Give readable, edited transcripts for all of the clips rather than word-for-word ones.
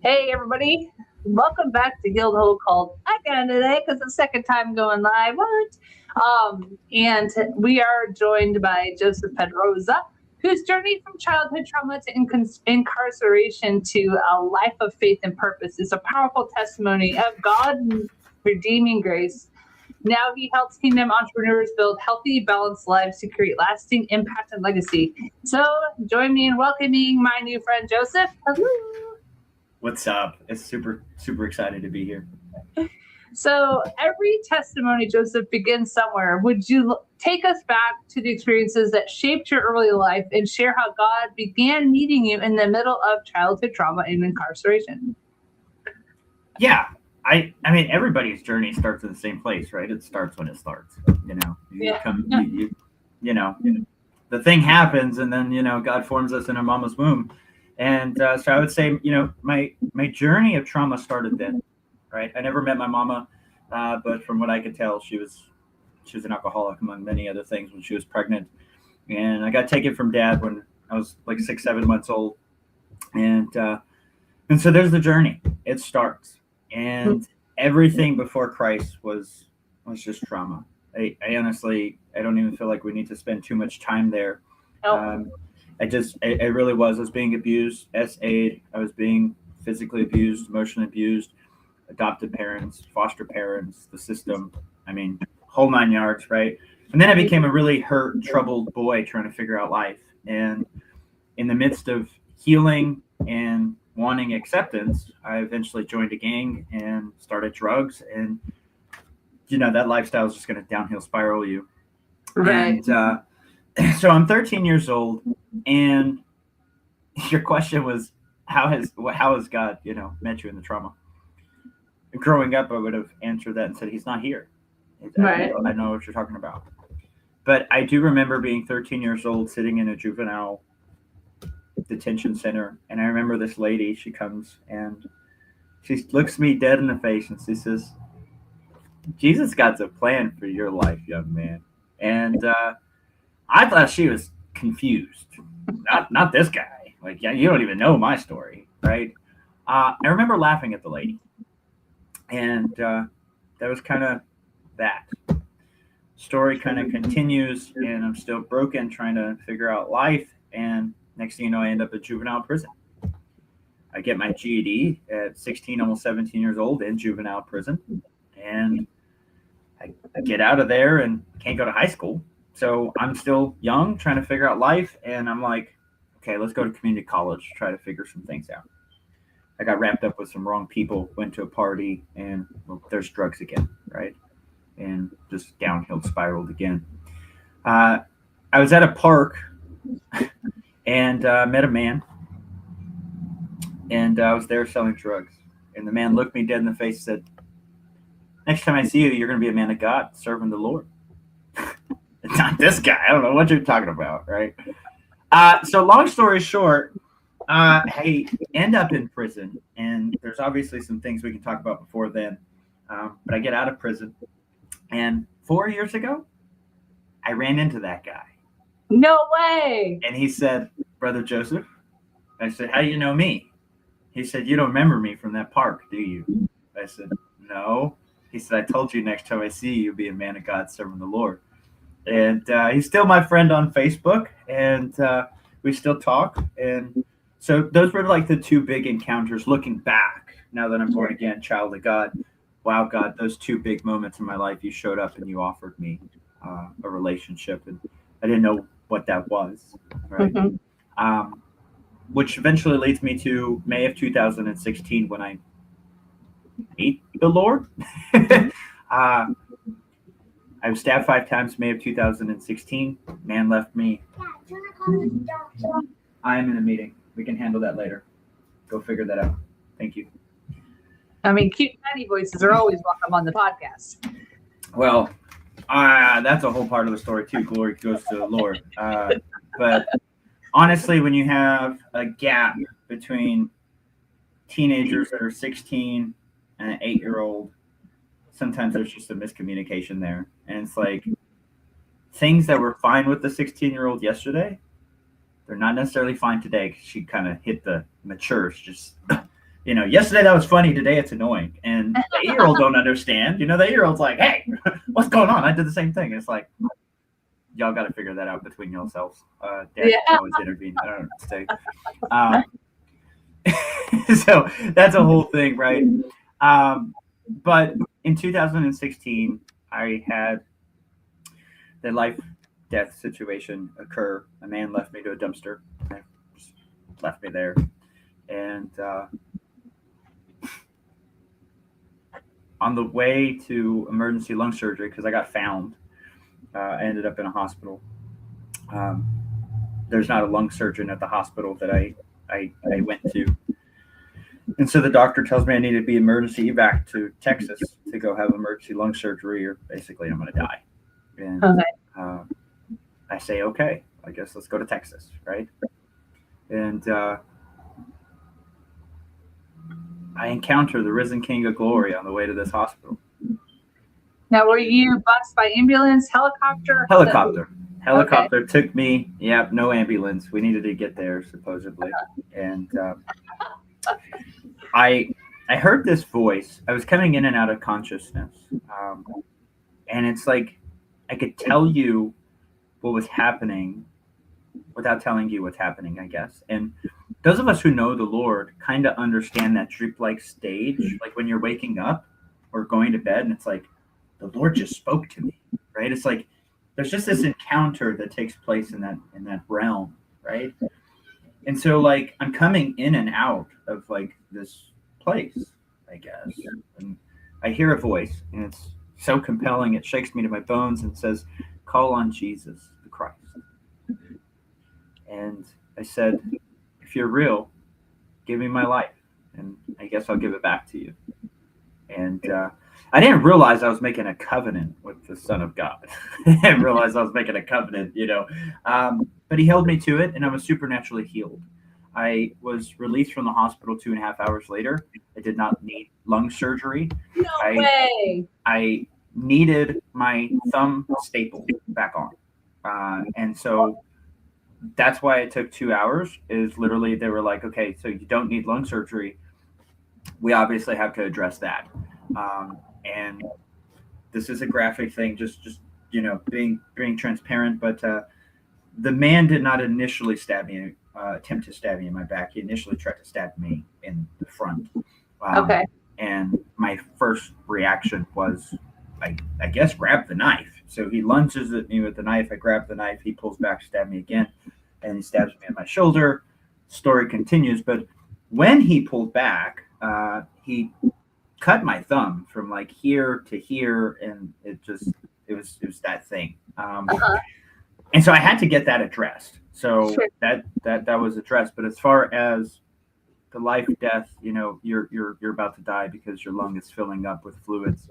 Hey, everybody. Welcome back to Guild Hole called again today because it's the second time going live. What? And we are joined by Joseph Pedroza, whose journey from childhood trauma to incarceration to a life of faith and purpose is a powerful testimony of God's redeeming grace. Now he helps kingdom entrepreneurs build healthy, balanced lives to create lasting impact and legacy. So join me in welcoming my new friend, Joseph. Hello. What's up? It's super excited to be here. So every testimony, Joseph, begins somewhere. Would you take us back to the experiences that shaped your early life and share how God began meeting you in the middle of childhood trauma and incarceration? Yeah, I mean everybody's journey starts in the same place, right? It starts when it starts. You Yeah. come you know the thing happens, and then God forms us in our mama's womb, and so I would say my journey of trauma started then, right? I never met my mama, but from what I could tell, she was an alcoholic among many other things when she was pregnant, and I got taken from dad when I was like 6 7 months old, and so there's the journey. It starts, and everything before Christ was just trauma. I honestly I don't even feel like we need to spend too much time there. Oh, Um, I really was. I was being abused as aid. I was being physically abused, emotionally abused, adopted parents, foster parents, the system. I mean, whole 9 yards, right? And then I became a really hurt, troubled boy trying to figure out life. And in the midst of healing and wanting acceptance, I eventually joined a gang and started drugs. And that lifestyle is just going to downhill spiral you. right. And so I'm 13 years old, and your question was how has God met you in the trauma? Growing up, I would have answered that and said He's not here. Right. I know what you're talking about. But I do remember being 13 years old, sitting in a juvenile detention center, and I remember this lady. She comes and she looks me dead in the face and she says, "Jesus got a plan for your life, young man." And I thought she was confused. Not this guy. Like, yeah, you don't even know my story, right? I remember laughing at the lady, and that was kind of that. Story kind of continues, and I'm still broken, trying to figure out life. And next thing you know, I end up in juvenile prison. I get my GED at 16, almost 17 years old in juvenile prison, and I get out of there and can't go to high school. So I'm still young, trying to figure out life, and I'm like, okay, let's go to community college, try to figure some things out. I got wrapped up with some wrong people, went to a party, and well, there's drugs again, right? And just downhill spiraled again. Uh, I was at a park and met a man, and I was there selling drugs. And the man looked me dead in the face and said, "Next time I see you, you're going to be a man of God, serving the Lord." It's not this guy. I don't know what you're talking about, right? So long story short, I end up in prison, and there's obviously some things we can talk about before then. But I get out of prison, and 4 years ago, I ran into that guy, No way. and he said, "Brother Joseph." I said, "How do you know me?" He said, "You don't remember me from that park, do you?" I said, "No." He said, "I told you next time I see you, you'll be a man of God serving the Lord." And he's still my friend on Facebook, and we still talk. And so those were like the two big encounters. Looking back, now that I'm born again, child of God, wow, God, those two big moments in my life. You showed up and you offered me a relationship, and I didn't know what that was, right? Mhm. Um, which eventually leads me to May of 2016 when I meet the Lord. I was stabbed 5 times May of 2016. Man left me. I am in a meeting. We can handle that later. Go figure that out. Thank you. I mean, cute tiny voices are always welcome on the podcast. Well, that's a whole part of the story too. Glory goes to the Lord. But honestly, when you have a gap between teenagers that are 16 and an 8-year-old, sometimes there's just a miscommunication there. And it's like things that were fine with the 16-year-old yesterday, they're not necessarily fine today because she kind of hit the matures, just Yesterday that was funny, today it's annoying. And the 8-year-old don't understand. The 8-year-old's like, hey, what's going on? I did the same thing. It's like, y'all got to figure that out between yourselves. Dad Yeah. can always intervene. I don't know what to say. So that's a whole thing, right? But in 2016, I had the life death situation occur. A man left me to a dumpster. Just left me there. And on the way to emergency lung surgery, because I got found, I ended up in a hospital. Um, there's not a lung surgeon at the hospital that I went to. And so the doctor tells me I need to be emergency evac to Texas to go have emergency lung surgery, or basically I'm going to die. And Okay. I say, okay, I guess let's go to Texas, right? And I encounter the risen King of Glory on the way to this hospital. Now, were you bused by ambulance, helicopter? Helicopter took me. Yeah, no ambulance. We needed to get there supposedly, and I heard this voice. I was coming in and out of consciousness, and it's like I could tell you what was happening without telling you what's happening, I guess. And those of us who know the Lord kind of understand that dream-like stage, like when you're waking up or going to bed, and it's like the Lord just spoke to me, right? It's like there's just this encounter that takes place in that realm, right? And so like I'm coming in and out of like this place, I guess, and I hear a voice, and it's so compelling it shakes me to my bones and says, "Call on Jesus the Christ." And I said, "If you're real, give me my life, and I guess I'll give it back to you." And I didn't realize I was making a covenant with the Son of God. I didn't realize I was making a covenant, but he held me to it, and I was supernaturally healed. I was released from the hospital 2.5 hours later. I did not need lung surgery. No way. I needed my thumb stapled back on. And so that's why it took 2 hours, is literally they were like, okay, so you don't need lung surgery. We obviously have to address that. And this is a graphic thing, just being transparent. But the man did not initially attempt to stab me in my back. He initially tried to stab me in the front. Okay. And my first reaction was, I guess, grab the knife. So he lunges at me with the knife. I grab the knife. He pulls back, stab me again, and he stabs me in my shoulder. Story continues. But when he pulled back, he cut my thumb from like here to here, and it was that thing. And so I had to get that addressed. So Sure. that was addressed. But as far as the life death, you're about to die because your lung is filling up with fluids.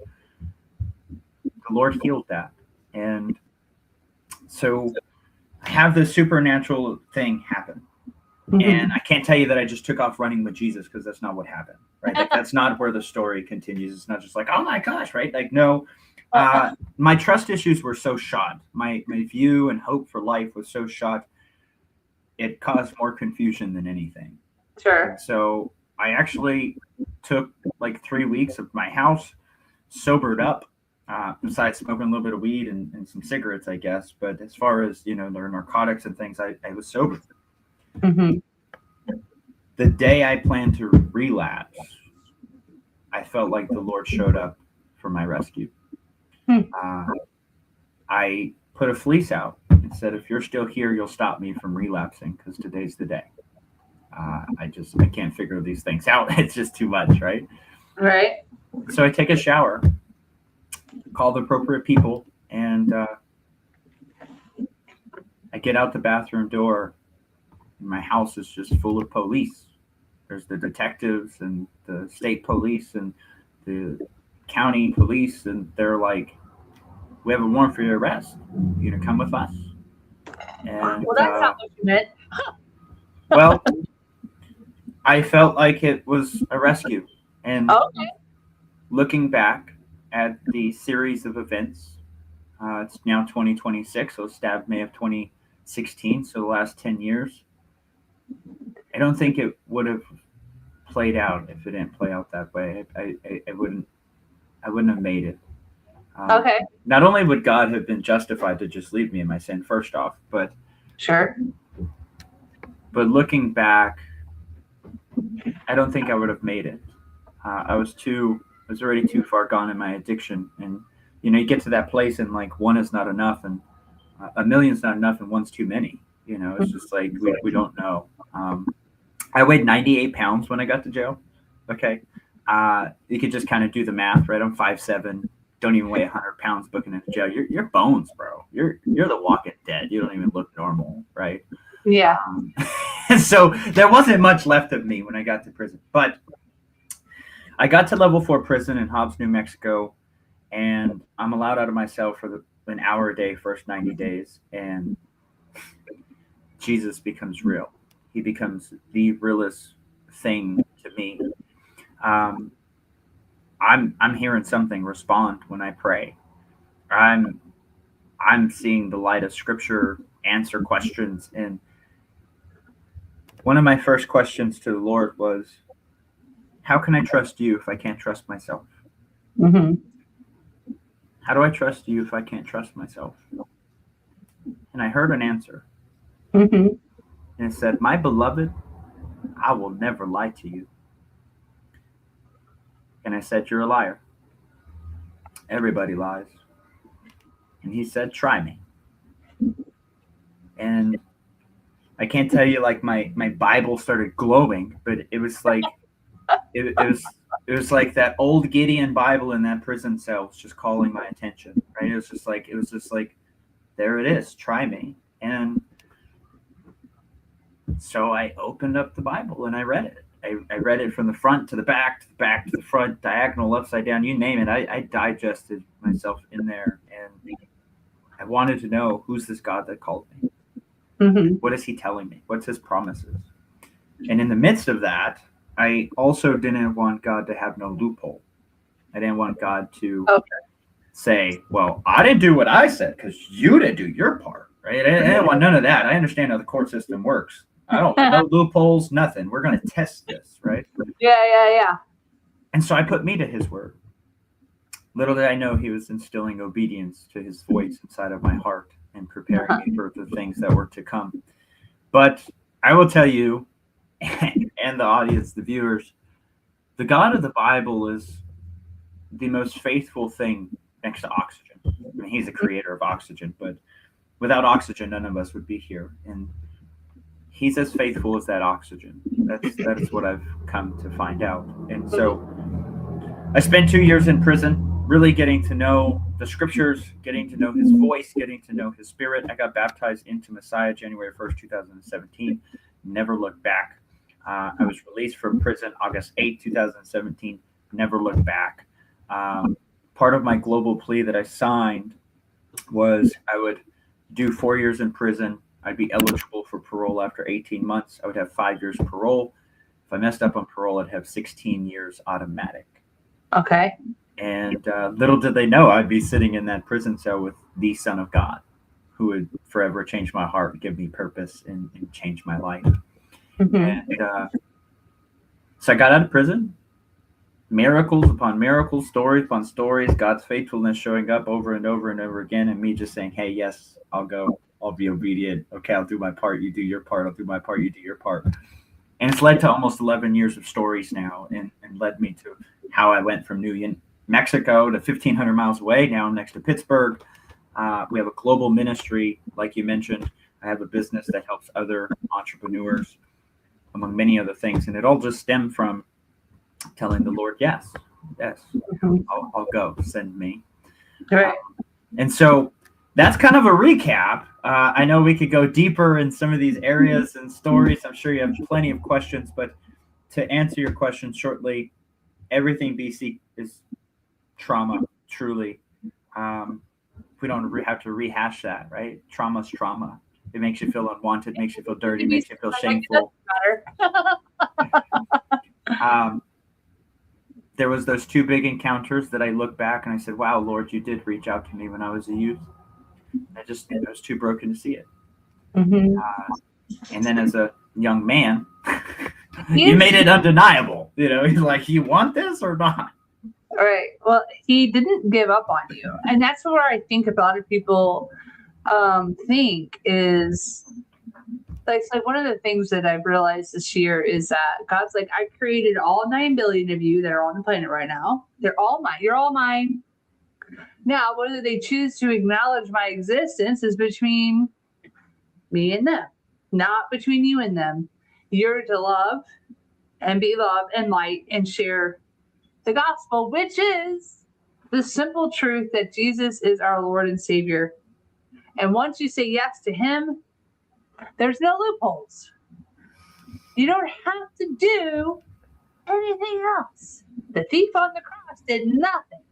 The Lord healed that, and so I have this supernatural thing happen. Mhm. And I can't tell you that I just took off running with Jesus, because that's not what happened, right? Like, that's not where the story continues. It's not just like, oh my gosh, right? Like, no. My trust issues were so shot. My view and hope for life was so shot. It caused more confusion than anything. Sure. So I actually took like 3 weeks of my house, sobered up, besides smoking a little bit of weed and some cigarettes, I guess. But as far as, the narcotics and things, I was sober. Mm-hmm. The day I planned to relapse, I felt like the Lord showed up for my rescue. I put a fleece out and said, if you're still here, you'll stop me from relapsing, because today's the day. I can't figure these things out. It's just too much, right? Right. So I take a shower, call the appropriate people, and I get out the bathroom door. And my house is just full of police. There's the detectives and the state police and the county police, and they're like, we have a warrant for your arrest. You gonna come with us? And Well, that's not what you meant. well, I felt like it was a rescue. And Okay. looking back at the series of events, it's now 2026, so stabbed May of 2016, so the last 10 years. I don't think it would have played out if it didn't play out that way. I wouldn't have made it. Okay. Not only would God have been justified to just leave me in my sin, first off, but Sure. looking back, I don't think I would have made it. I was already too far gone in my addiction, and you get to that place, and like one is not enough, and a million's not enough, and one's too many. It's just like we don't know. I weighed 98 pounds when I got to jail. Okay, you could just kind of do the math, right? I'm 5'7", don't even weigh 100 pounds booking into jail. You're bones, bro. You're the walking dead. You don't even look normal, right? Yeah. So there wasn't much left of me when I got to prison, but I got to level 4 prison in Hobbs, New Mexico, and I'm allowed out of my cell for an hour a day, first 90 days, and Jesus becomes real. He becomes the realest thing to me. I'm hearing something respond when I pray. I'm seeing the light of Scripture answer questions, and one of my first questions to the Lord was, how can I trust you if I can't trust myself? Mm-hmm. How do I trust you if I can't trust myself? And I heard an answer. Mm-hmm. And it said, my beloved, I will never lie to you. And I said, you're a liar. Everybody lies. And he said, try me. And I can't tell you, like, my Bible started glowing, but it was like it was like that old Gideon Bible in that prison cell was just calling my attention, right? It was just like there it is, try me. And so I opened up the Bible and I read it. I read it from the front to the back, to the back to the front, diagonal, upside down, you name it. I digested myself in there, and I wanted to know, who's this God that called me? Mm-hmm. What is he telling me? What's his promises? And in the midst of that, I also didn't want God to have no loophole. I didn't want God to say, well, I didn't do what I said because you didn't do your part, right? I didn't want none of that. I understand how the court system works. I don't want no loopholes, nothing. We're going to test this, right? Yeah. And so I put me to his word. Little did I know he was instilling obedience to his voice inside of my heart and preparing me for the things that were to come. But I will tell you, and the audience, the viewers, the God of the Bible is the most faithful thing next to oxygen. I mean, he's the creator of oxygen, but without oxygen, none of us would be here. And he's as faithful as that oxygen. That's what I've come to find out. And so I spent 2 years in prison, really getting to know the Scriptures, getting to know his voice, getting to know his spirit. I got baptized into Messiah January 1st, 2017. Never looked back. I was released from prison August 8, 2017. Never looked back. Part of my global plea that I signed was I would do 4 years in prison. I'd be eligible for parole after 18 months. I would have 5 years parole. If I messed up on parole, I'd have 16 years automatic. Okay. And little did they know I'd be sitting in that prison cell with the Son of God, who would forever change my heart, give me purpose, and change my life. Mm-hmm. And so I got out of prison. Miracles upon miracles, stories upon stories, God's faithfulness showing up over and over and over again, and me just saying, hey, yes, I'll go. I'll be obedient. Okay, I'll do my part. You do your part. I'll do my part. You do your part. And it's led to almost 11 years of stories now, and led me to how I went from New Mexico to 1,500 miles away, now next to Pittsburgh. We have a global ministry, like you mentioned. I have a business that helps other entrepreneurs, among many other things. And it all just stemmed from telling the Lord, yes, I'll go, send me. Right. And so that's kind of a recap. I know we could go deeper in some of these areas and stories. I'm sure you have plenty of questions, but to answer your question shortly, everything BC is trauma, truly. We don't have to rehash that, right? Trauma's trauma. It makes you feel unwanted, makes you feel dirty, makes you feel shameful. There was those 2 big encounters that I look back and I said, wow, Lord, you did reach out to me when I was a youth. I was too broken to see it. Mm-hmm. And then as a young man, you made it undeniable. He's like, you want this or not? All right. Well, he didn't give up on you. And that's where I think a lot of people think is it's like one of the things that I've realized this year is that God's like, I created all 9 billion of you that are on the planet right now. They're all mine. You're all mine. Now, whether they choose to acknowledge my existence is between me and them, not between you and them. You're to love and be loved and light and share the gospel, which is the simple truth that Jesus is our Lord and Savior. And once you say yes to him, there's no loopholes. You don't have to do anything else. The thief on the cross did nothing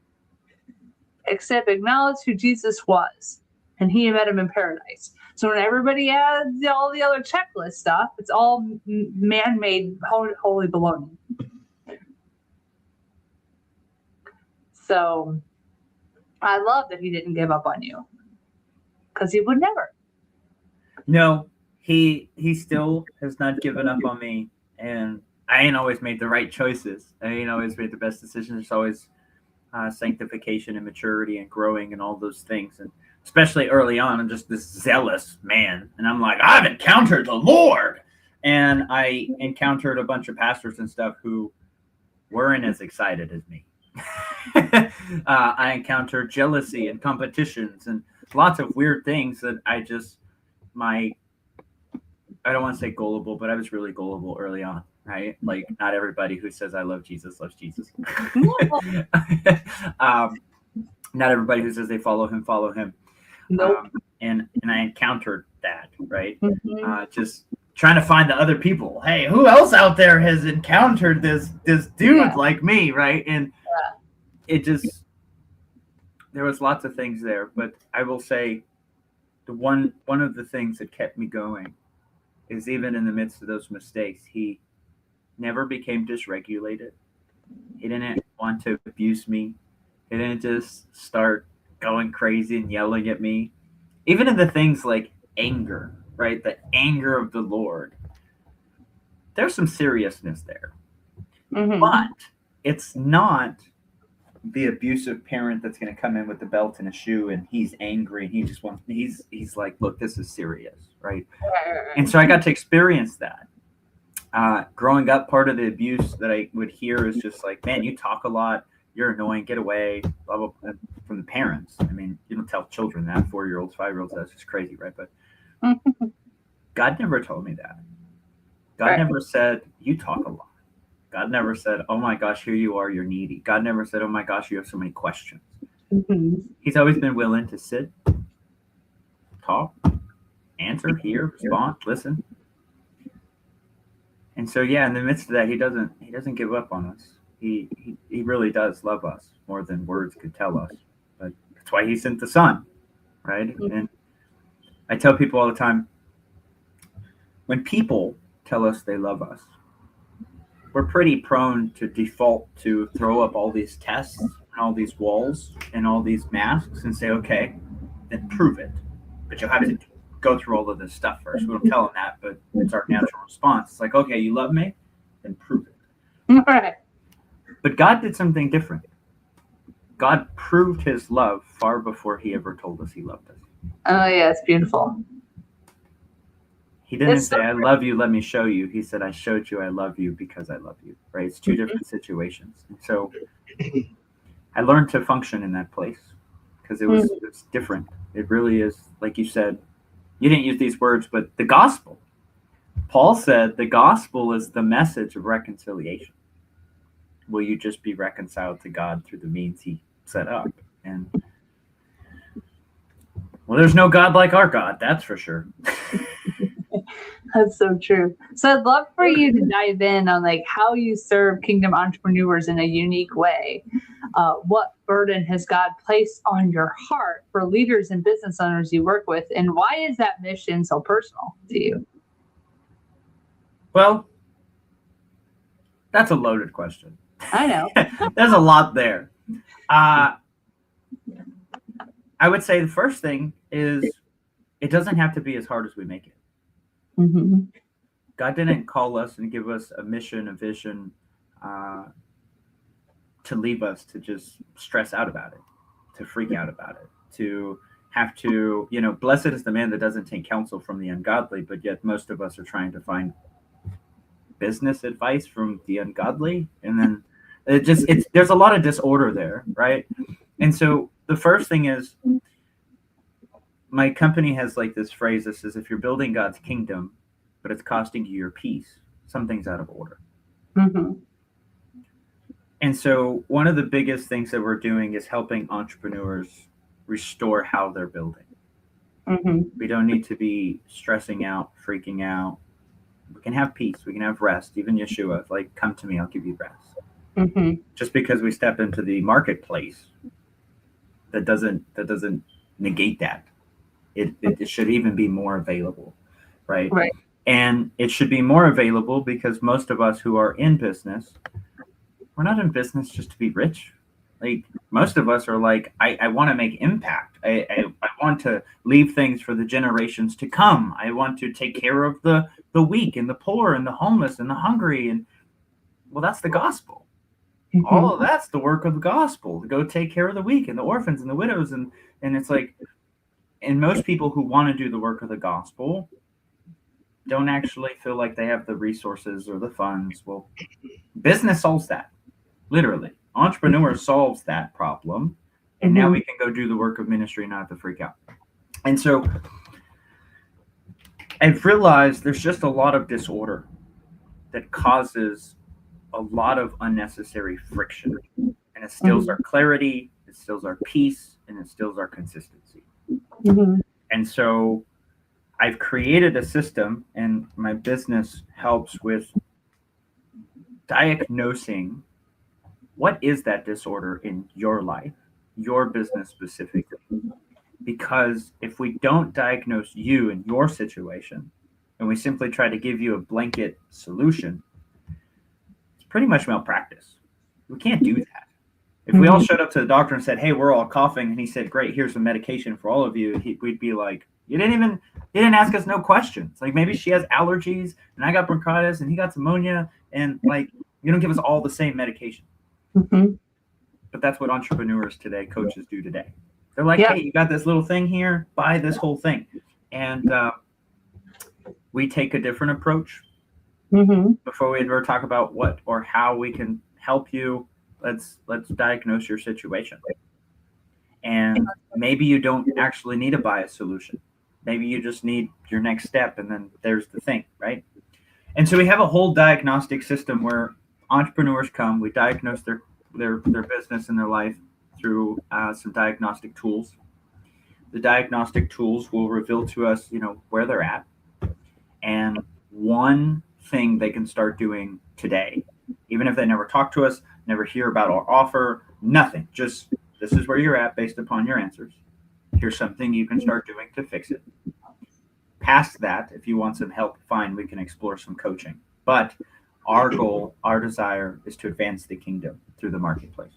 except acknowledge who Jesus was, and he met him in paradise. So when everybody adds all the other checklist stuff, it's all man-made, holy baloney. So I love that he didn't give up on you, because he would never. No, he still has not given up on me, and I ain't always made the right choices. I ain't always made the best decisions. It's always sanctification and maturity and growing and all those things. And especially early on, I'm just this zealous man. And I'm like, I've encountered the Lord. And I encountered a bunch of pastors and stuff who weren't as excited as me. I encountered jealousy and competitions and lots of weird things that I don't want to say gullible, but I was really gullible early on. Right? Like, not everybody who says I love Jesus loves Jesus. Not everybody who says they follow him. Nope. And I encountered that, right? Just trying to find the other people. Hey, who else out there has encountered this dude like me, right? And it just, there was lots of things there. But I will say, one of the things that kept me going is, even in the midst of those mistakes, he never became dysregulated. He didn't want to abuse me. He didn't just start going crazy and yelling at me. Even in the things like anger, right? The anger of the Lord. There's some seriousness there. But it's not the abusive parent that's going to come in with the belt and a shoe and he's angry and he's like, look, this is serious, right? And so I got to experience that. Growing up, part of the abuse that I would hear is just like, man, you talk a lot, you're annoying, get away, blah, blah, blah, from the parents. I mean, you don't tell children that, 4-year-olds, 5-year-olds, that's just crazy, right? But God never told me that. God never said, you talk a lot. God never said, oh my gosh, here you are, you're needy. God never said, oh my gosh, you have so many questions. He's always been willing to sit, talk, answer, hear, respond, listen. And so, in the midst of that, he doesn't give up on us. He really does love us more than words could tell us. But that's why he sent the Son, right? And I tell people all the time, when people tell us they love us, we're pretty prone to default to throw up all these tests and all these walls and all these masks and say, okay, then prove it. But you'll have to go through all of this stuff first. We don't tell them that, but it's our natural response. It's like, okay, you love me, then prove it. Right. But God did something different. God proved his love far before he ever told us he loved us. Oh, yeah, it's beautiful. He didn't say, I love you, let me show you. He said, I showed you I love you because I love you, right? It's two different situations. And so I learned to function in that place because it's different. It really is, like you said, you didn't use these words, but the gospel. Paul said the gospel is the message of reconciliation. Will you just be reconciled to God through the means he set up? And well, there's no God like our God, that's for sure. That's so true. So I'd love for you to dive in on like how you serve kingdom entrepreneurs in a unique way. What burden has God placed on your heart for leaders and business owners you work with? And why is that mission so personal to you? Well, that's a loaded question. I know. There's a lot there. I would say the first thing is it doesn't have to be as hard as we make it. God didn't call us and give us a mission, a vision, uh, to leave us to just stress out about it, to freak out about it, to have to, blessed is the man that doesn't take counsel from the ungodly, but yet most of us are trying to find business advice from the ungodly. And then there's a lot of disorder there, right? And so the first thing is, my company has like this phrase that says, if you're building God's kingdom, but it's costing you your peace, something's out of order. Mm-hmm. And so one of the biggest things that we're doing is helping entrepreneurs restore how they're building. Mm-hmm. We don't need to be stressing out, freaking out. We can have peace. We can have rest. Even Yeshua, like, come to me, I'll give you rest. Mm-hmm. Just because we step into the marketplace, that doesn't negate that. It should even be more available, right? Right. And it should be more available because most of us who are in business, we're not in business just to be rich. Like, most of us are like, I want to make impact. I want to leave things for the generations to come. I want to take care of the weak and the poor and the homeless and the hungry. And well, that's the gospel. Mm-hmm. All of that's the work of the gospel, to go take care of the weak and the orphans and the widows. And it's like, and most people who want to do the work of the gospel don't actually feel like they have the resources or the funds. Well, business solves that. Literally, entrepreneur solves that problem, and now we can go do the work of ministry, not have to freak out. And so I've realized there's just a lot of disorder that causes a lot of unnecessary friction, and it steals our clarity, it steals our peace, and it steals our consistency. Mm-hmm. And so I've created a system, and my business helps with diagnosing what is that disorder in your life, your business specifically. Because if we don't diagnose you and your situation, and we simply try to give you a blanket solution, it's pretty much malpractice. We can't do that. If we all showed up to the doctor and said, hey, we're all coughing, and he said, great, here's some medication for all of you, we'd be like, you didn't ask us no questions. Like, maybe she has allergies, and I got bronchitis, and he got pneumonia, and like, you don't give us all the same medication. Mm-hmm. But that's what entrepreneurs today, coaches do today. They're like, hey, you got this little thing here, buy this whole thing. And we take a different approach. Mm-hmm. Before we ever talk about what or how we can help you, let's diagnose your situation. And maybe you don't actually need to buy a solution. Maybe you just need your next step, and then there's the thing, right? And so we have a whole diagnostic system where entrepreneurs come, we diagnose their business and their life through some diagnostic tools. The diagnostic tools will reveal to us, where they're at, and one thing they can start doing today, even if they never talk to us, never hear about our offer, nothing. Just, this is where you're at based upon your answers. Here's something you can start doing to fix it. Past that, if you want some help, fine, we can explore some coaching. But our goal, our desire is to advance the kingdom through the marketplace.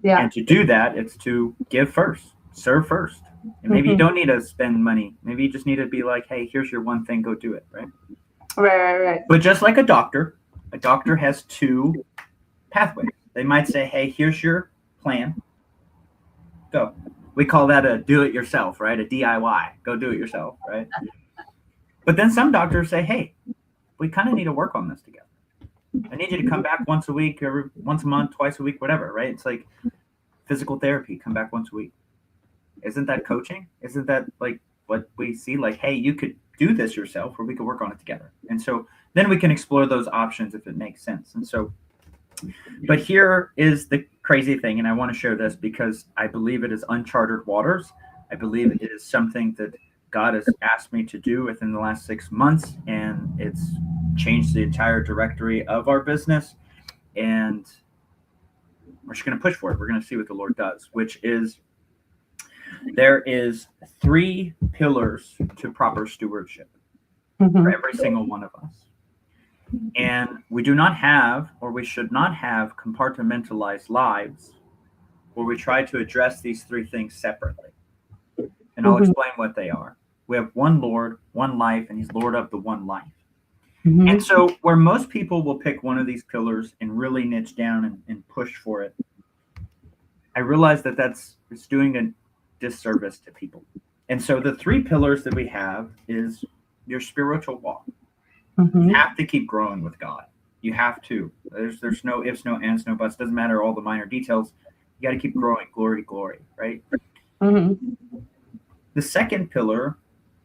Yeah. And to do that, it's to give first, serve first. And maybe you don't need to spend money. Maybe you just need to be like, hey, here's your one thing, go do it, right? Right. But just like a doctor has two pathways. They might say, hey, here's your plan, go. We call that a do-it-yourself, right? A DIY, go do it yourself, right? But then some doctors say, hey, we kind of need to work on this together. I need you to come back once a week, or once a month, twice a week, whatever, right? It's like physical therapy, come back once a week. Isn't that coaching? Isn't that like what we see? Like, hey, you could do this yourself, or we could work on it together. And so then we can explore those options if it makes sense. And so, but here is the crazy thing, and I want to share this because I believe it is uncharted waters. I believe it is something that God has asked me to do within the last 6 months, and it's changed the entire directory of our business. And we're just going to push for it. We're going to see what the Lord does, which is, there is 3 pillars to proper stewardship for every single one of us. And we do not have, or we should not have, compartmentalized lives where we try to address these 3 things separately. And I'll explain what they are. We have one Lord, one life, and he's Lord of the one life. Mm-hmm. And so where most people will pick one of these pillars and really niche down and push for it, I realize that it's doing a disservice to people. And so the three pillars that we have is your spiritual walk. Mm-hmm. You have to keep growing with God. You have to. There's no ifs, no ands, no buts. Doesn't matter all the minor details. You got to keep growing, glory to glory, right? Mm-hmm. The second pillar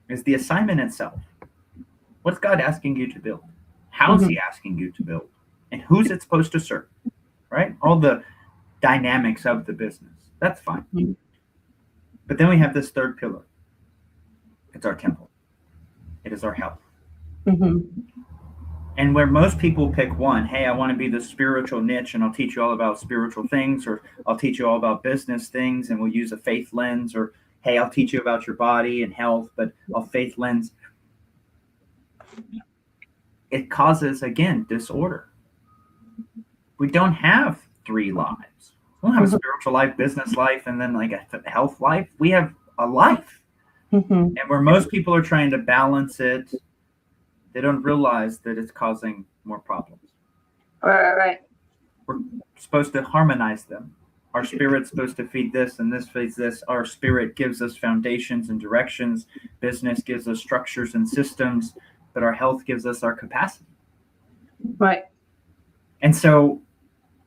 is the assignment itself. What's God asking you to build? How is He asking you to build? And who's it supposed to serve? Right? All the dynamics of the business. That's fine. Mm-hmm. But then we have this third pillar. It's our temple. It is our health. Mm-hmm. And where most people pick one, hey, I want to be the spiritual niche and I'll teach you all about spiritual things, or I'll teach you all about business things and we'll use a faith lens, or hey, I'll teach you about your body and health, but I'll faith lens. It causes, again, disorder. We don't have three lives. We don't have a spiritual life, business life, and then like a health life. We have a life. Mm-hmm. And where most people are trying to balance it, they don't realize that it's causing more problems. Right. We're supposed to harmonize them. Our spirit's supposed to feed this and this feeds this. Our spirit gives us foundations and directions. Business gives us structures and systems, but our health gives us our capacity. Right. And so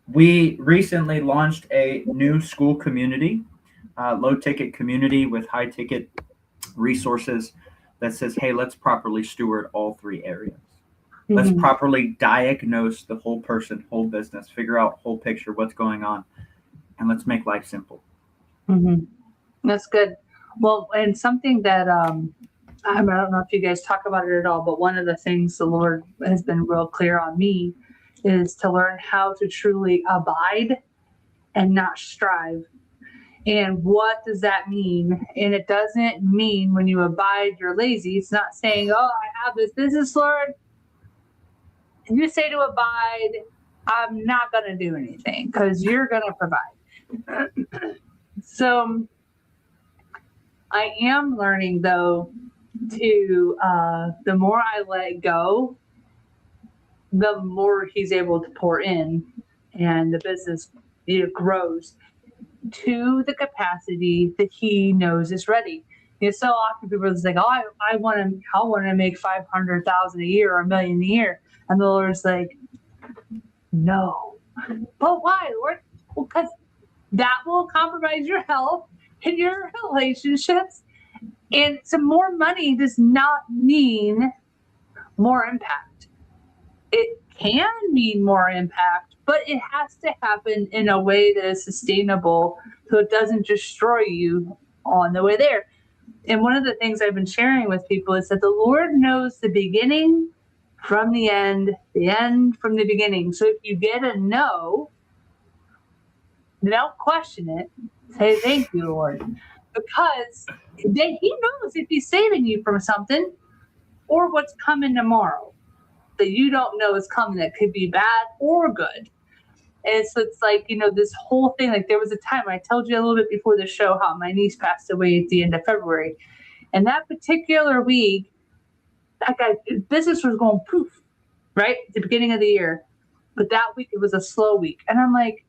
we recently launched a new school community, low ticket community with high ticket resources that says, hey, let's properly steward all three areas. Mm-hmm. Let's properly diagnose the whole person, whole business, figure out whole picture, what's going on, and let's make life simple. Mm-hmm. That's good. Well, and something that I don't know if you guys talk about it at all, but one of the things the Lord has been real clear on me is to learn how to truly abide and not strive. And what does that mean? And it doesn't mean when you abide, you're lazy. It's not saying, oh, I have this business, Lord. And you say to abide, I'm not going to do anything because you're going to provide. So I am learning, though, to the more I let go, the more He's able to pour in, and the business grows to the capacity that He knows is ready. So often people are just like, oh, I want to make 500,000 a year or $1 million a year, and the Lord's like, no. But why, Lord? Well, because that will compromise your health and your relationships. And some more money does not mean more impact. It can mean more impact, but it has to happen in a way that is sustainable so it doesn't destroy you on the way there. And one of the things I've been sharing with people is that the Lord knows the beginning from the end from the beginning. So if you get a no, don't question it. Say, thank you, Lord. Because He knows if He's saving you from something or what's coming tomorrow that you don't know is coming that could be bad or good. And so it's like, this whole thing, like there was a time, I told you a little bit before the show how my niece passed away at the end of February. And that particular week, business was going poof, right? At the beginning of the year. But that week, it was a slow week. And I'm like,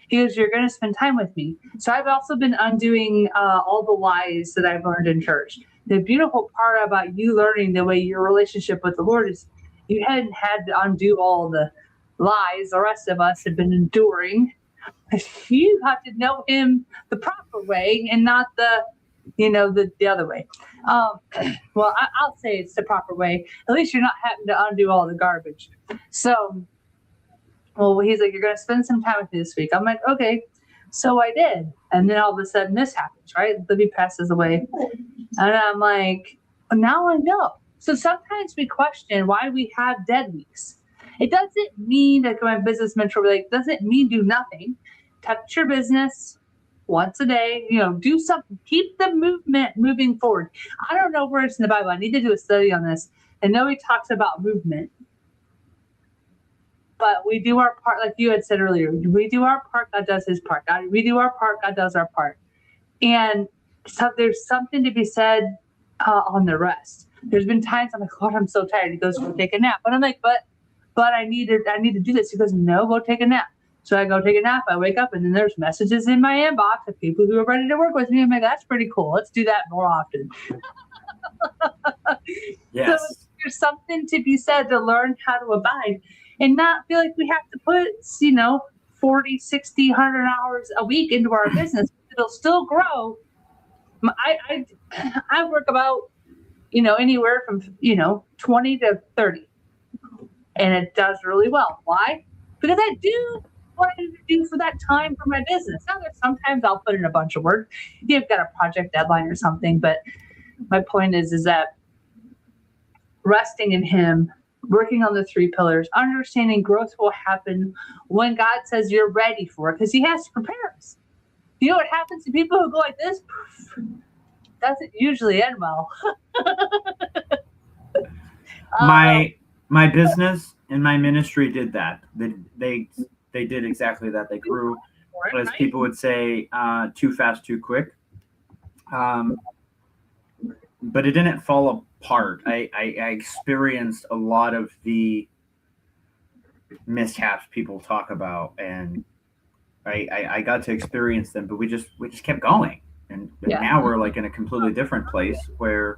he goes, you're going to spend time with me. So I've also been undoing all the lies that I've learned in church. The beautiful part about you learning the way your relationship with the Lord is you hadn't had to undo all the lies the rest of us have been enduring. You have to know Him the proper way and not the other way. Well, I'll say it's the proper way. At least you're not having to undo all the garbage. So, well, he's like, you're going to spend some time with me this week. I'm like, okay. So I did. And then all of a sudden this happens, right? Libby passes away. And I'm like, now I know. So sometimes we question why we have dead weeks. It doesn't mean, like my business mentor, doesn't mean do nothing. Touch your business once a day, do something, keep the movement moving forward. I don't know where it's in the Bible. I need to do a study on this. I know He talks about movement, but we do our part, like you had said earlier. We do our part, God does His part. We do our part, God does our part. And so there's something to be said on the rest. There's been times I'm like, God, I'm so tired. He goes, go take a nap. But I'm like, but I need to do this. He goes, no, go take a nap. So I go take a nap. I wake up, and then there's messages in my inbox of people who are ready to work with me. I'm like, that's pretty cool. Let's do that more often. Yes. So there's something to be said to learn how to abide and not feel like we have to put, 40, 60, 100 hours a week into our business. It'll still grow. I work about, anywhere from, 20 to 30. And it does really well. Why? Because I do what I need to do for that time for my business. Now, there's sometimes I'll put in a bunch of work. You've got a project deadline or something. But my point is that resting in Him, working on the 3 pillars, understanding growth will happen when God says you're ready for it, because He has to prepare us. You know what happens to people who go like this? Doesn't usually end well. My business and my ministry did that. They did exactly that. They grew, as people would say, too fast, too quick. But it didn't fall apart. I experienced a lot of the mishaps people talk about, and I got to experience them. But we just kept going, and now we're like in a completely different place where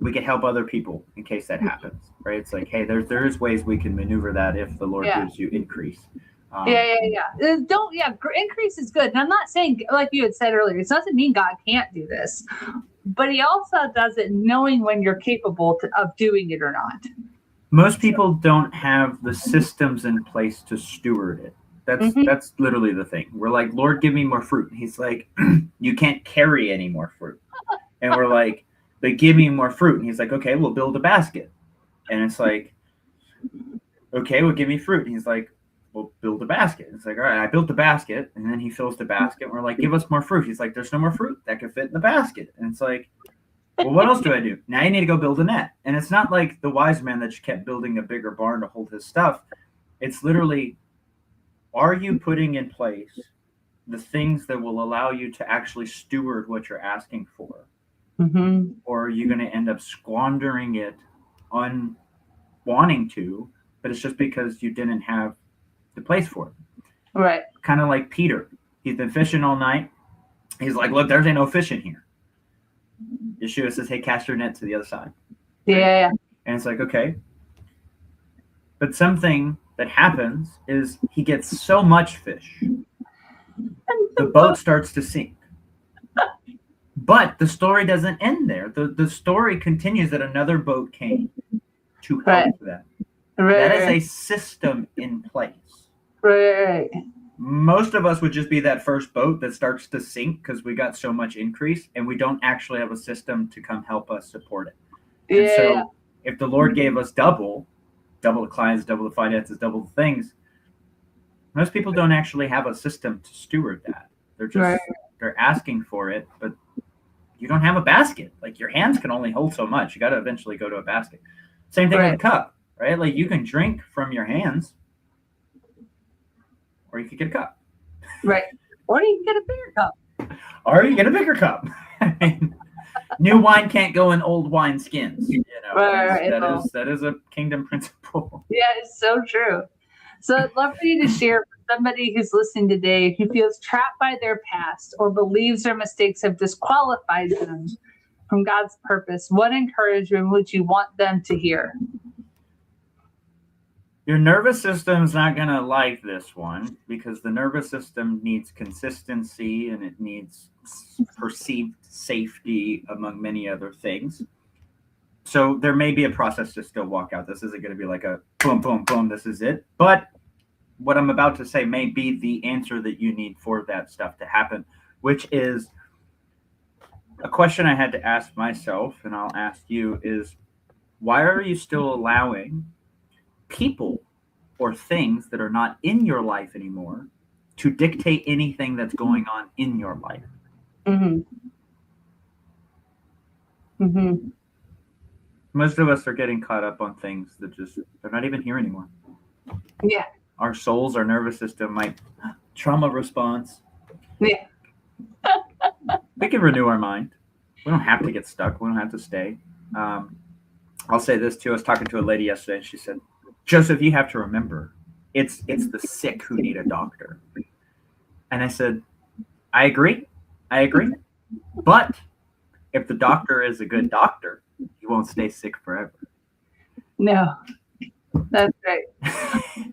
we can help other people in case that happens, right? It's like, hey, there is ways we can maneuver that if the Lord gives you increase. Increase is good. And I'm not saying, like you had said earlier, it doesn't mean God can't do this, but He also does it knowing when you're capable of doing it or not. Most people don't have the systems in place to steward it. That's literally the thing. We're like, Lord, give me more fruit. And He's like, you can't carry any more fruit. And we're like, but give me more fruit. And He's like, okay, we'll build a basket. And it's like, okay, well, give me fruit. And He's like, we'll build a basket. It's like, all right, I built the basket. And then He fills the basket. And we're like, give us more fruit. He's like, there's no more fruit that can fit in the basket. And it's like, well, what else do I do? Now you need to go build a net. And it's not like the wise man that just kept building a bigger barn to hold his stuff. It's literally, are you putting in place the things that will allow you to actually steward what you're asking for? Mm-hmm. Or are you going to end up squandering it on wanting to, but it's just because you didn't have the place for it? Right. Kind of like Peter. He's been fishing all night. He's like, look, there's ain't no fish in here. Yeshua says, hey, cast your net to the other side. Yeah. And it's like, okay. But something that happens is he gets so much fish, the boat starts to sink. But the story doesn't end there. The story continues that another boat came to help them. That is a system in place. Right. Most of us would just be that first boat that starts to sink because we got so much increase and we don't actually have a system to come help us support it. And so if the Lord gave us double the clients, double the finances, double the things, most people don't actually have a system to steward that. They're just they're asking for it, but you don't have a basket. Like your hands can only hold so much. You got to eventually go to a basket. Same thing with a cup, right? Like you can drink from your hands, or you could get a cup. Right. Or you can get a bigger cup. Or you get a bigger cup. I mean, new wine can't go in old wine skins. You know, that is a kingdom principle. Yeah, it's so true. So I'd love for you to share for somebody who's listening today who feels trapped by their past or believes their mistakes have disqualified them from God's purpose. What encouragement would you want them to hear? Your nervous system is not going to like this one because the nervous system needs consistency and it needs perceived safety among many other things. So there may be a process to still walk out. This isn't going to be like a boom, boom, boom, this is it. But what I'm about to say may be the answer that you need for that stuff to happen, which is a question I had to ask myself, and I'll ask you, is why are you still allowing people or things that are not in your life anymore to dictate anything that's going on in your life? Mm-hmm. Mm-hmm. Most of us are getting caught up on things that they're not even here anymore. Yeah. Our souls, our nervous system, trauma response. Yeah. We can renew our mind. We don't have to get stuck. We don't have to stay. I'll say this too. I was talking to a lady yesterday, and she said, "Joseph, you have to remember, it's the sick who need a doctor." And I said, "I agree. I agree. But if the doctor is a good doctor, he won't stay sick forever." No, that's right.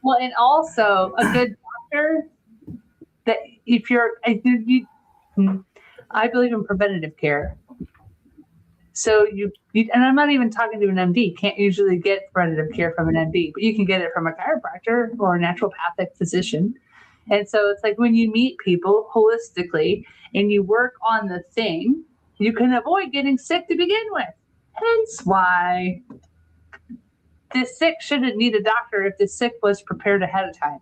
Well, and also a good doctor that if you're, I believe in preventative care. So and I'm not even talking to an MD. Can't usually get preventative care from an MD, but you can get it from a chiropractor or a naturopathic physician. And so it's like when you meet people holistically and you work on the thing, you can avoid getting sick to begin with. Hence why the sick shouldn't need a doctor if the sick was prepared ahead of time,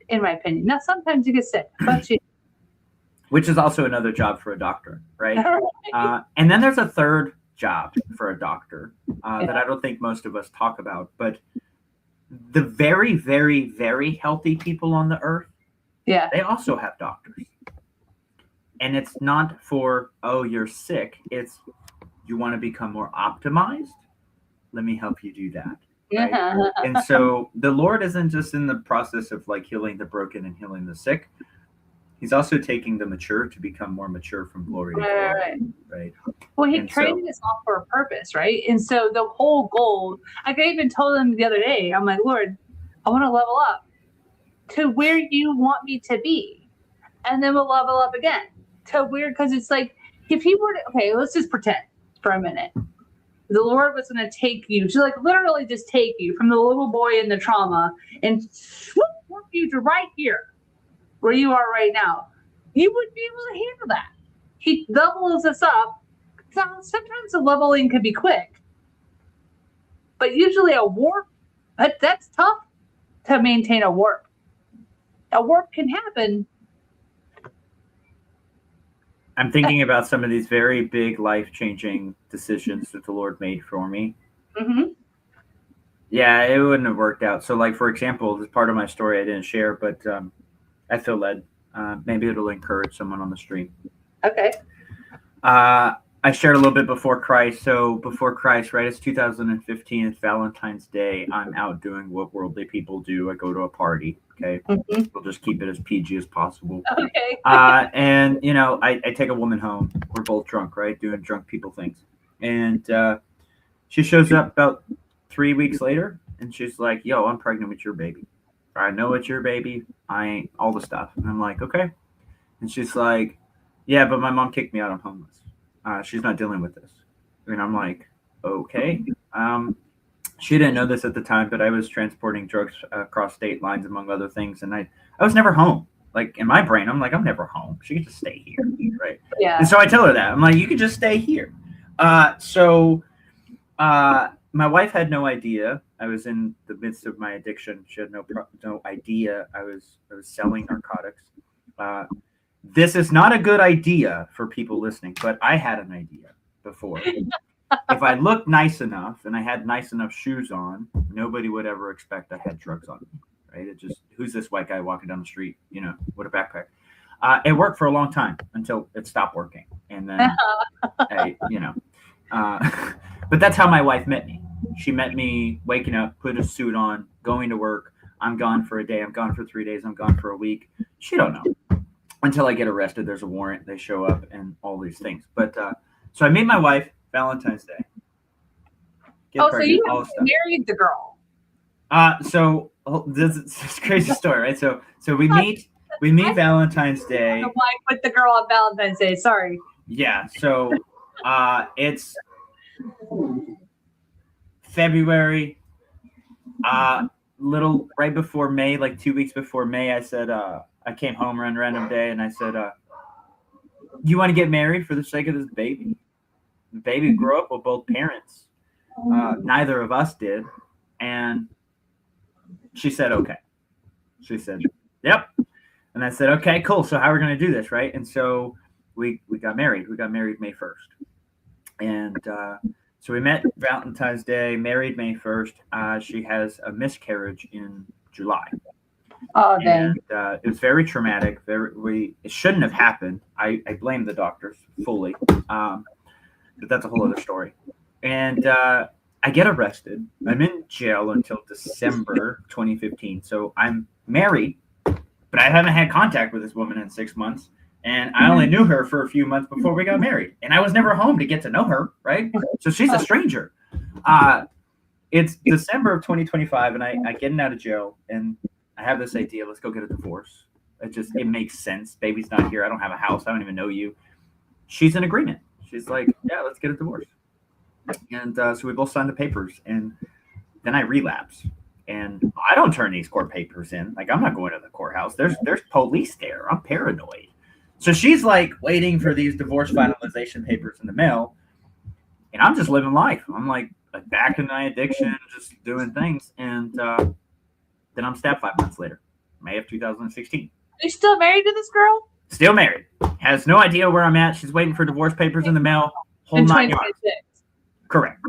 in my opinion. Now, sometimes you get sick, but you. Which is also another job for a doctor, right? And then there's a third job for a doctor that I don't think most of us talk about. But the very, very, very healthy people on the earth, they also have doctors. And it's not for, oh, you're sick. It's you want to become more optimized. Let me help you do that. Right? And so the Lord isn't just in the process of like healing the broken and healing the sick. He's also taking the mature to become more mature from glory to glory, right? Well, he trained us all for a purpose, right? And so the whole goal, like I even told him the other day, I'm like, Lord, I want to level up to where you want me to be. And then we'll level up again to where, because it's like, if he were to, okay, let's just pretend for a minute. The Lord was going to take you, to like literally just take you from the little boy in the trauma and swoop you to right here where you are right now. You wouldn't be able to handle that. He levels us up. Sometimes the leveling can be quick, but usually a warp, that's tough to maintain a warp. A warp can happen. I'm thinking about some of these very big life-changing decisions that the Lord made for me. Mm-hmm. Yeah, it wouldn't have worked out. So, like, for example, this part of my story I didn't share, but I feel led. Maybe it'll encourage someone on the stream. Okay. I shared a little bit before Christ. So before Christ, right? It's 2015. It's Valentine's Day. I'm out doing what worldly people do. I go to a party. Okay. Mm-hmm. We'll just keep it as PG as possible. Okay. And you know, I take a woman home. We're both drunk, right? Doing drunk people things. And she shows up about 3 weeks later, and she's like, "Yo, I'm pregnant with your baby. I know it's your baby. I ain't all the stuff." And I'm like, "Okay." And she's like, "Yeah, but my mom kicked me out. I'm homeless. She's not dealing with this." And I'm like, "Okay." She didn't know this at the time, but I was transporting drugs across state lines, among other things. And I was never home. Like in my brain, I'm like, I'm never home. She could just stay here, right? Yeah. And so I tell her that. I'm like, you could just stay here. So my wife had no idea I was in the midst of my addiction. She had no idea I was selling narcotics. This is not a good idea for people listening, but I had an idea before. If I looked nice enough and I had nice enough shoes on, nobody would ever expect I had drugs on me, right? It just, who's this white guy walking down the street, you know, with a backpack? It worked for a long time until it stopped working. And then, but that's how my wife met me. She met me waking up, put a suit on, going to work. I'm gone for a day. I'm gone for 3 days. I'm gone for a week. She don't know. Until I get arrested, there's a warrant. They show up and all these things. But so I met my wife Valentine's Day. So you married the girl? So this is a crazy story, right? So we meet Valentine's Day. The wife with the girl on Valentine's Day. Sorry. Yeah. So it's February. Little right before May, like 2 weeks before May, I said I came home on a random day and I said, "You want to get married for the sake of this baby?" The baby grew up with both parents. Neither of us did, and she said, "Okay." She said, "Yep," and I said, "Okay, cool. So how are we going to do this, right?" And so we got married. We got married May 1st, and so we met Valentine's Day, married May 1st. She has a miscarriage in July. Oh, dang. And it was very traumatic. It shouldn't have happened. I blame the doctors fully, but that's a whole other story. And I get arrested. I'm in jail until December 2015. So I'm married, but I haven't had contact with this woman in 6 months. And I only knew her for a few months before we got married. And I was never home to get to know her, right? So she's a stranger. It's December of 2025, and I getting out of jail, and I have this idea, let's go get a divorce. It makes sense. Baby's not here. I don't have a house. I don't even know you. She's in agreement. She's like, yeah, let's get a divorce. And so we both signed the papers, and then I relapse. And I don't turn these court papers in. Like, I'm not going to the courthouse. There's police there. I'm paranoid. So she's like waiting for these divorce finalization papers in the mail, and I'm just living life. I'm like back in my addiction, just doing things. And then I'm stabbed 5 months later, May of 2016. Are you still married to this girl? Still married. Has no idea where I'm at. She's waiting for divorce papers in the mail. Whole 9 yards. Correct.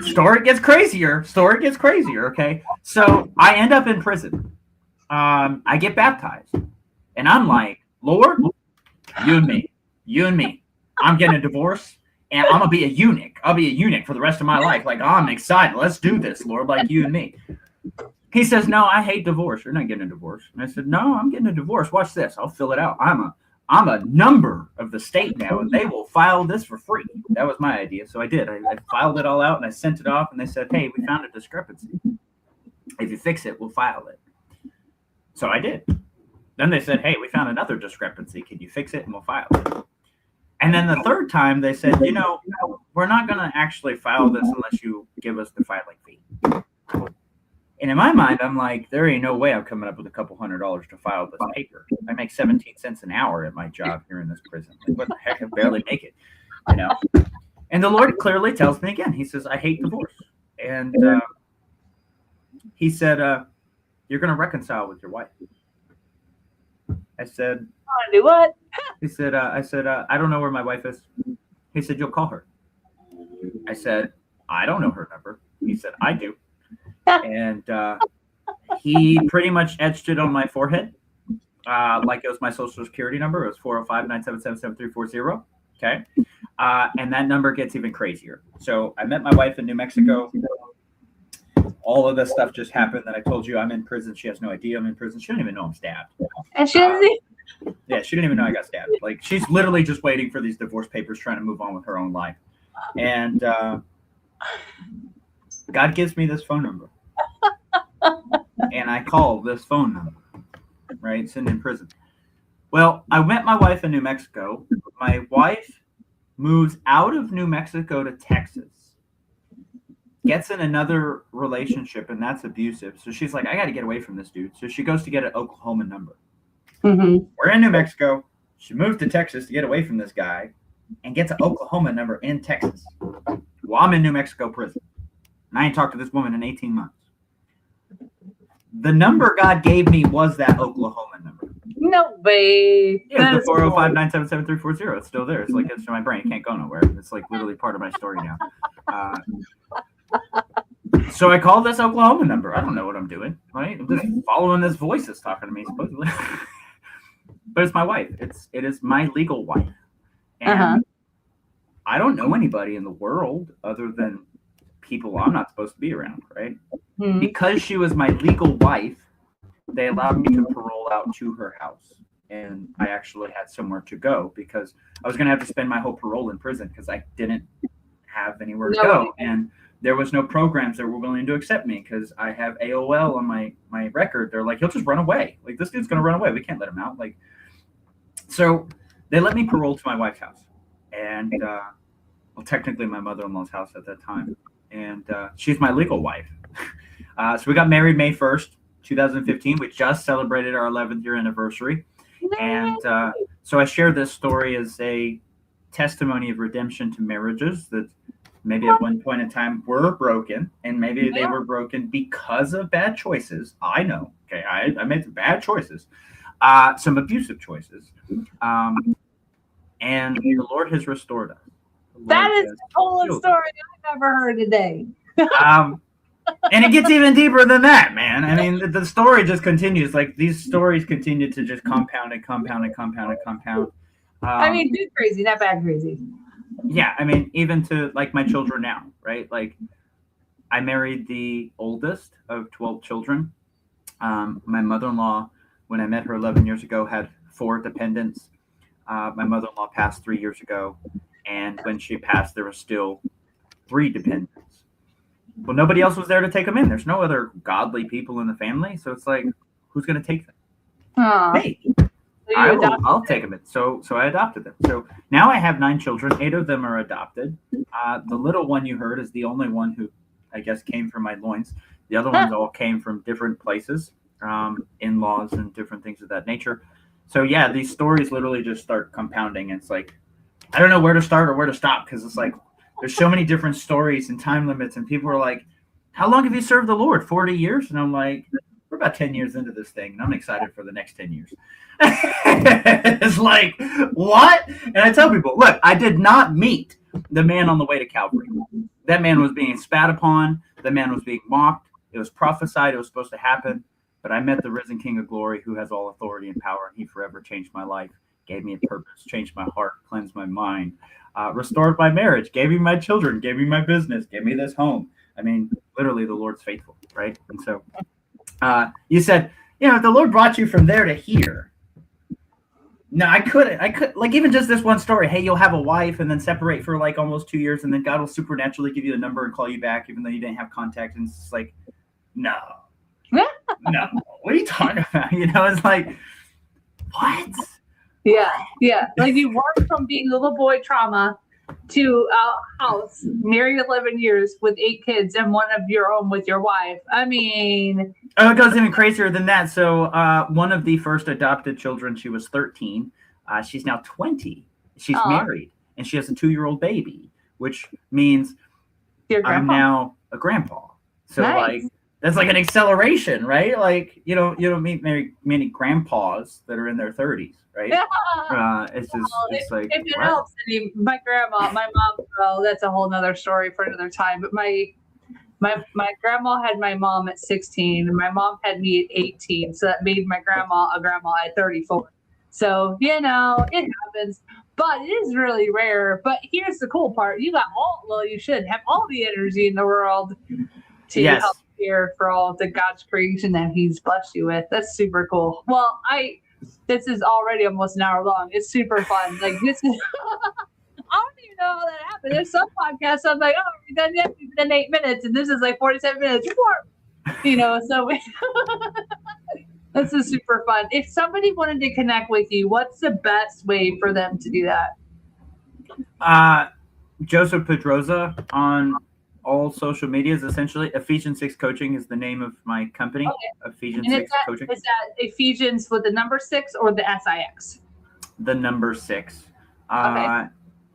Story gets crazier. Okay. So I end up in prison. I get baptized. And I'm like, Lord, you and me. I'm getting a divorce, and I'm going to be a eunuch. I'll be a eunuch for the rest of my life. Like, I'm excited. Let's do this, Lord, like you and me. He says, no, I hate divorce. You're not getting a divorce. And I said, no, I'm getting a divorce. Watch this. I'll fill it out. I'm a number of the state now, and they will file this for free. That was my idea. So I did. I filed it all out, and I sent it off, and they said, hey, we found a discrepancy. If you fix it, we'll file it. So I did. Then they said, hey, we found another discrepancy. Can you fix it? And we'll file it. And then the third time they said, we're not going to actually file this unless you give us the filing fee. And in my mind, I'm like, there ain't no way I'm coming up with a couple $100 to file this paper. I make 17 cents an hour at my job here in this prison. Like, what the heck? I barely make it, And the Lord clearly tells me again, he says, I hate divorce. And he said, you're going to reconcile with your wife. I said, want to do what? He said, I said, I don't know where my wife is. He said, you'll call her. I said, I don't know her number. He said, I do. And he pretty much etched it on my forehead like it was my social security number. It was 405-977-7340. Okay. And that number gets even crazier. So I met my wife in New Mexico. All of this stuff just happened that I told you I'm in prison. She has no idea I'm in prison. She doesn't even know I'm stabbed. And she doesn't Yeah, she didn't even know I got stabbed. Like, she's literally just waiting for these divorce papers, trying to move on with her own life. And God gives me this phone number. And I call this phone number, right? Sitting in prison. Well, I met my wife in New Mexico. My wife moves out of New Mexico to Texas. Gets in another relationship, and that's abusive. So she's like, I got to get away from this dude. So she goes to get an Oklahoma number. Mm-hmm. We're in New Mexico. She moved to Texas to get away from this guy and gets an Oklahoma number in Texas. Well, I'm in New Mexico prison. And I ain't talked to this woman in 18 months. The number God gave me was that Oklahoma number. No way. Yeah, it's the 405-977-7340. It's still there. It's like, it's in my brain. It can't go nowhere. It's like literally part of my story now. So I called this Oklahoma number. I don't know what I'm doing, right? I'm just following this voice that's talking to me, supposedly. But it's my wife. It is my legal wife. And I don't know anybody in the world other than people I'm not supposed to be around, right? Mm-hmm. Because she was my legal wife, they allowed me to parole out to her house. And I actually had somewhere to go because I was going to have to spend my whole parole in prison because I didn't have anywhere to go. And there was no programs that were willing to accept me because I have AOL on my record. They're like, he'll just run away. Like, this dude's going to run away. We can't let him out. Like, so they let me parole to my wife's house. And, well, technically my mother-in-law's house at that time. And she's my legal wife. So we got married May 1st, 2015. We just celebrated our 11th year anniversary. And so I share this story as a testimony of redemption to marriages that maybe at one point in time were broken, and maybe they were broken because of bad choices. I know. Okay, I made some bad choices, some abusive choices. And the Lord has restored us. That is the coolest story I've ever heard today. And it gets even deeper than that, man. I mean, the story just continues. Like, these stories continue to just compound and compound and compound and compound. I mean, good crazy, not bad crazy. Yeah, I mean, even to like my children now, right? Like, I married the oldest of 12 children. My mother-in-law, when I met her 11 years ago, had 4 dependents. My mother-in-law passed 3 years ago, and when she passed, there were still 3 dependents. Well, nobody else was there to take them in. There's no other godly people in the family, so it's like, who's going to take them? Me. I'll take them in. So I adopted them. So now I have 9 children. 8 of them are adopted. The little one you heard is the only one who, I guess, came from my loins. The other ones all came from different places, in-laws and different things of that nature. So yeah, these stories literally just start compounding. And it's like, I don't know where to start or where to stop, because it's like, there's so many different stories and time limits, and people are like, how long have you served the Lord? 40 years? And I'm like, we're about 10 years into this thing, and I'm excited for the next 10 years. It's like, what? And I tell people, look, I did not meet the man on the way to Calvary. That man was being spat upon. The man was being mocked. It was prophesied. It was supposed to happen. But I met the risen King of Glory, who has all authority and power, and he forever changed my life, gave me a purpose, changed my heart, cleansed my mind, restored my marriage, gave me my children, gave me my business, gave me this home. I mean, literally, the Lord's faithful, right? And so you said, if the Lord brought you from there to here. No, I couldn't. Like, even just this one story. Hey, you'll have a wife and then separate for like almost 2 years, and then God will supernaturally give you a number and call you back, even though you didn't have contact. And it's just like, no. No. What are you talking about? It's like, what? Yeah. Like, you worked from being little boy trauma to a house, married 11 years with 8 kids, and one of your own with your wife. I mean, it goes even crazier than that. So one of the first adopted children, she was 13. She's now 20. She's married, and she has a 2-year-old baby, which means I'm now a grandpa. So nice. Like, that's like an acceleration, right? Like, you don't meet many grandpas that are in their 30s, right? Yeah. It's just, it's like, if it helps, my grandma, my mom, well, that's a whole nother story for another time. But my grandma had my mom at 16, and my mom had me at 18. So that made my grandma a grandma at 34. So, it happens, but it is really rare. But here's the cool part. You should have all the energy in the world to help here for all of the God's creation that he's blessed you with. That's super cool. Well, this is already almost an hour long. It's super fun. Like, this is, I don't even know how that happened. There's some podcasts I'm like, we've done it within 8 minutes, and this is like 47 minutes more. So this is super fun. If somebody wanted to connect with you, what's the best way for them to do that? Joseph Pedroza on all social medias, essentially. Ephesians 6 Coaching is the name of my company. Okay. Ephesians 6 Coaching. Is that Ephesians with the number 6 or the SIX? The number 6. Okay.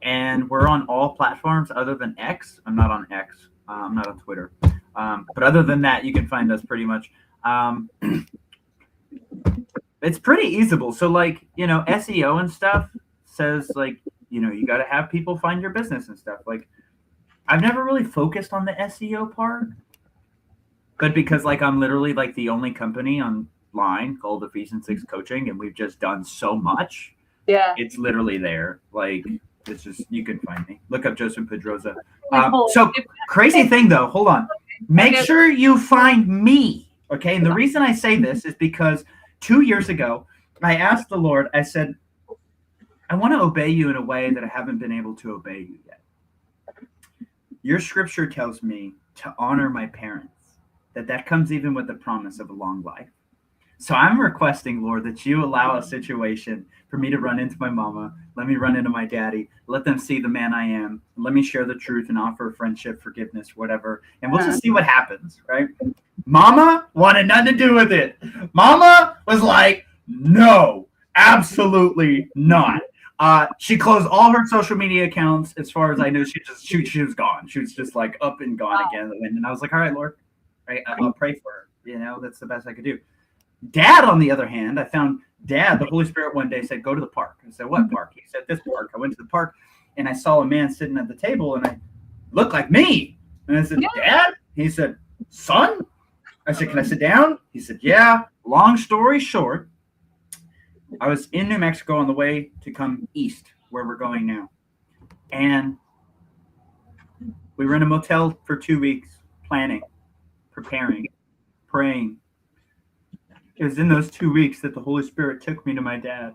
And we're on all platforms other than X. I'm not on X. I'm not on Twitter. But other than that, you can find us pretty much. It's pretty easable. So, like, SEO and stuff says, like, you got to have people find your business and stuff. Like, I've never really focused on the SEO part, but because, like, I'm literally like the only company online called Ephesians 6 Coaching, and we've just done so much. Yeah, it's literally there. Like, it's just, you can find me. Look up Joseph Pedroza. Crazy thing though. Hold on. Make sure you find me. Okay, and the reason I say this is because 2 years ago, I asked the Lord. I said, I want to obey you in a way that I haven't been able to obey you yet. Your scripture tells me to honor my parents, that comes even with the promise of a long life. So I'm requesting, Lord, that you allow a situation for me to run into my mama, let me run into my daddy, let them see the man I am, let me share the truth and offer friendship, forgiveness, whatever, and we'll just see what happens, right? Mama wanted nothing to do with it. Mama was like, no, absolutely not. She closed all her social media accounts. As far as I know, she was gone. She was just like up and gone again. And I was like, all right, Lord, I'll pray for her. That's the best I could do. Dad, on the other hand, I found Dad, the Holy Spirit one day said, go to the park. I said, what park? He said, this park. I went to the park and I saw a man sitting at the table and I looked like me. And I said, Dad? He said, son? I said, can I sit down? He said, yeah. Long story short, I was in New Mexico on the way to come east, where we're going now. And we were in a motel for 2 weeks, planning, preparing, praying. It was in those 2 weeks that the Holy Spirit took me to my dad.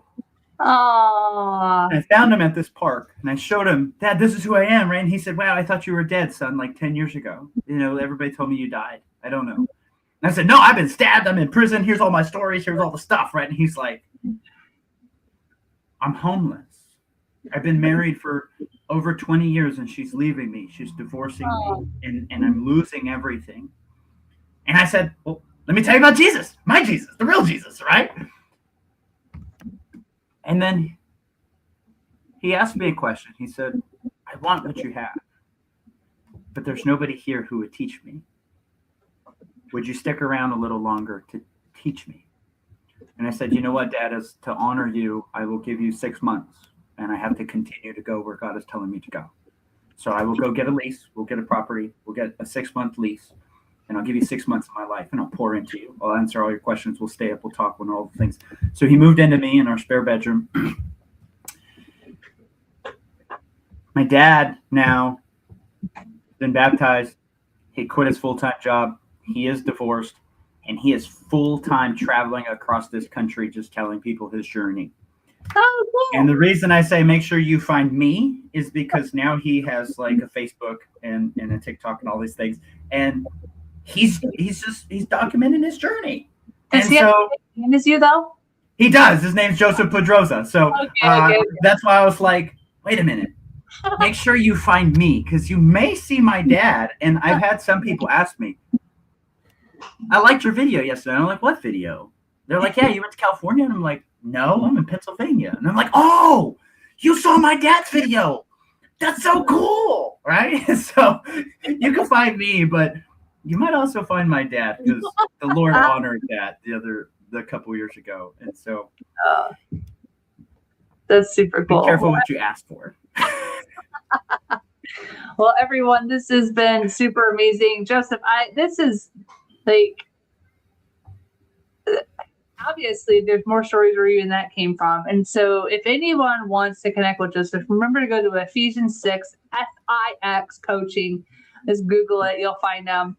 Aww. And I found him at this park, and I showed him, Dad, this is who I am, right? And he said, wow, I thought you were dead, son, like 10 years ago. Everybody told me you died. I don't know. And I said, no, I've been stabbed. I'm in prison. Here's all my stories. Here's all the stuff, right? And he's like, I'm homeless. I've been married for over 20 years, and she's leaving me. She's divorcing me, and I'm losing everything. And I said, well, let me tell you about Jesus, my Jesus, the real Jesus, right? And then he asked me a question. He said, I want what you have, but there's nobody here who would teach me. Would you stick around a little longer to teach me? And I said, you know what, Dad, is to honor you, I will give you 6 months, and I have to continue to go where God is telling me to go. So I will go get a lease. We'll get a property. We'll get a 6-month lease, and I'll give you 6 months of my life, and I'll pour into you. I'll answer all your questions. We'll stay up. We'll talk and all the things. So he moved into me in our spare bedroom. My dad now been baptized. He quit his full-time job. He is divorced, and he is full-time traveling across this country just telling people his journey. Oh, cool. And the reason I say make sure you find me is because now he has like a Facebook and a TikTok and all these things, and he's documenting his journey. Does and he so have the same name as you though? he does. His name's Joseph Pedroza. So Okay. that's why I was like, wait a minute. Make sure you find me, because you may see my dad. And I've had some people ask me, I liked your video yesterday. I'm like, what video? They're like, yeah, you went to California? And I'm like, no, I'm in Pennsylvania. And I'm like, oh, you saw my dad's video. That's so cool, right? So you can find me, but you might also find my dad, because the Lord honored that the couple years ago. And so that's super cool. Be careful what you ask for. Well, everyone, this has been super amazing. Joseph, this is like, obviously there's more stories where even that came from. And so if anyone wants to connect with Joseph, remember to go to Ephesians 6 FIX coaching. Just Google it, you'll find them.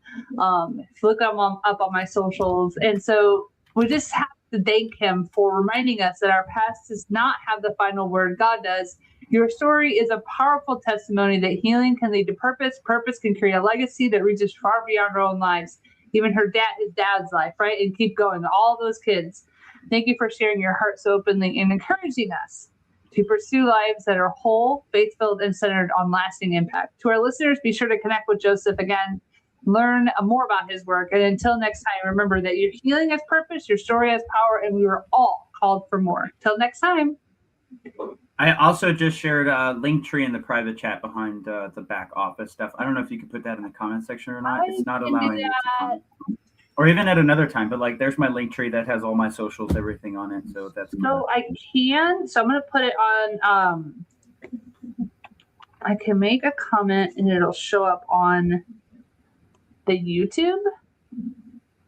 Look them up on my socials. And so we just have to thank him for reminding us that our past does not have the final word. God does. Your story is a powerful testimony that healing can lead to purpose. Purpose can create a legacy that reaches far beyond our own lives. Even his dad's life, right? And keep going. All those kids. Thank you for sharing your heart so openly and encouraging us to pursue lives that are whole, faith-filled, and centered on lasting impact. To our listeners, be sure to connect with Joseph again. Learn more about his work. And until next time, remember that your healing has purpose, your story has power, and we were all called for more. Till next time. I also just shared a link tree in the private chat behind the back office stuff. I don't know if you can put that in the comment section or not. It's not allowing me to comment. Or even at another time, but like there's my link tree that has all my socials, everything on it. So that's no, I can. So I'm gonna put it on. I can make a comment and it'll show up on the YouTube.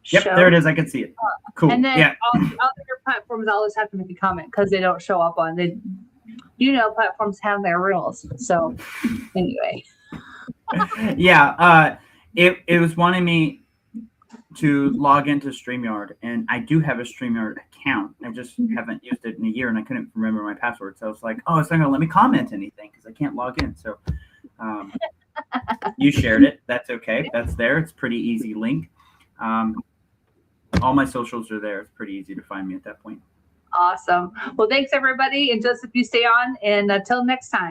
Yep, there it is. I can see it. Cool. And then yeah. all the other platforms, I'll just have to make a comment because they don't show up on. Platforms have their rules. So anyway. Yeah. It was wanting me to log into StreamYard, and I do have a StreamYard account. I just haven't used it in a year, and I couldn't remember my password. So I was like, oh, it's not going to let me comment anything because I can't log in. So you shared it. That's okay. That's there. It's pretty easy link. All my socials are there. It's pretty easy to find me at that point. Awesome. Well, thanks, everybody. And Joseph, you stay on. And until next time.